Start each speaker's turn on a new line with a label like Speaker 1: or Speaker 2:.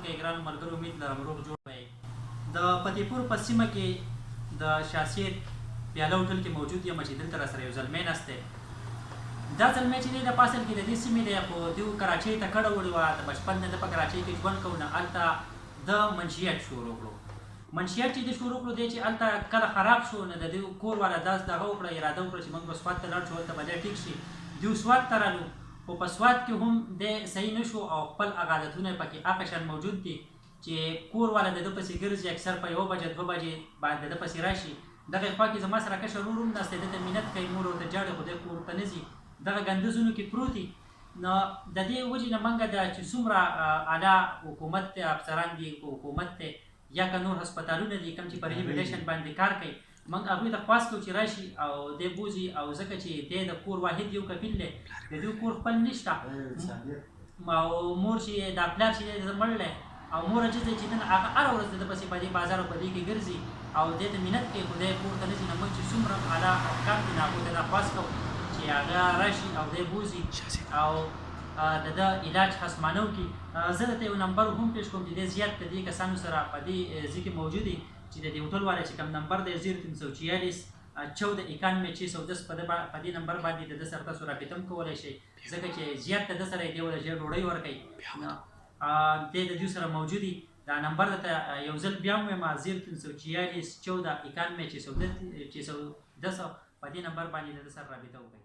Speaker 1: کوي ګرانو ملګرو، امید لرم روغ جوړ وئ. د فتح پور په سیمه کې د شاه سید پیاله هوټل کې موجود یم چې دلته راسره یو زلمی ناست دی. دا زلمی چې دی د په اصل کې د دې سیمې دی، خو دوی کراچۍ ته کډه وړې وه. د بچپن نه ده په کراچۍ کې ژوند کوو، نه هلته د منشیت شروع کړو. منشیت چې د شروع کړو دی چې هلته کله خراب شو، نو د دوی کور والا داسې دغه وکړه، اراده وکړه چې موږ به سوات ته لاړ شو، هلته به دی ټیک شي. دوی سوات ته رالو، خو په سوات کې هم دی صحیح نه شو او خپل هغه عادتونه یې پکې هغه شان موجود دي چې کور والا د ده پسې ګرځي، اکثر په 1 بجه 2 بجې باندې د ده پسې راشي. دغه خوا کې زما سره کشر ورور هم ناست دی، ده ته مینت کوي، مور ورته جاړي، خو دی کور ته نه ځي، دغه ګندزونو کې پروت دي. نو د دې وجې نه موږ د چې څومره اعلی حکومت دی، افسران دي، حکومت دی یا که نور هسپتالونه دي کوم چې په ریهیبلیټیشن باندې کار کوي، موږ هغوی ته خواست کوو چې راشي او دی بوځي. او ځکه چې دی د کور واحد یو کفیل دی، د دوی کور خپل نشته، او مور چې دا پلار چې دی د ده مړ دی او مور عجز دی چې نن هغه هره ورځ د ده پسې په دې بازار او په دې کې ګرځي او دې ته مینت کوي، خو دی کور ته نه ځي. نو موږ چې څومره اعلی افکار دي، نو هغوی ته دا خواست کوو چې هغه راشي او دی بوځي او د ده علاج خصمانه وکړي. زه درته یو نمبر هم پیش کوم چې دی زیات د دې کسانو سره په دې ځای کې موجود دي چې د دې هوټل والا چې کوم نمبر دی 0346 1491 په دې نمبر باندې د ده سره تاسو رابطه هم کولی شئ، ځکه چې زیات د ده سره یې دی وله ژر ډوډۍ ورکوي. دی د دوی سره موجود دي. دا نمبر درته یو ځل بیا هم وایم 0346 1491 610 په دې نمبر باندې د ده سره رابطه وکړئ.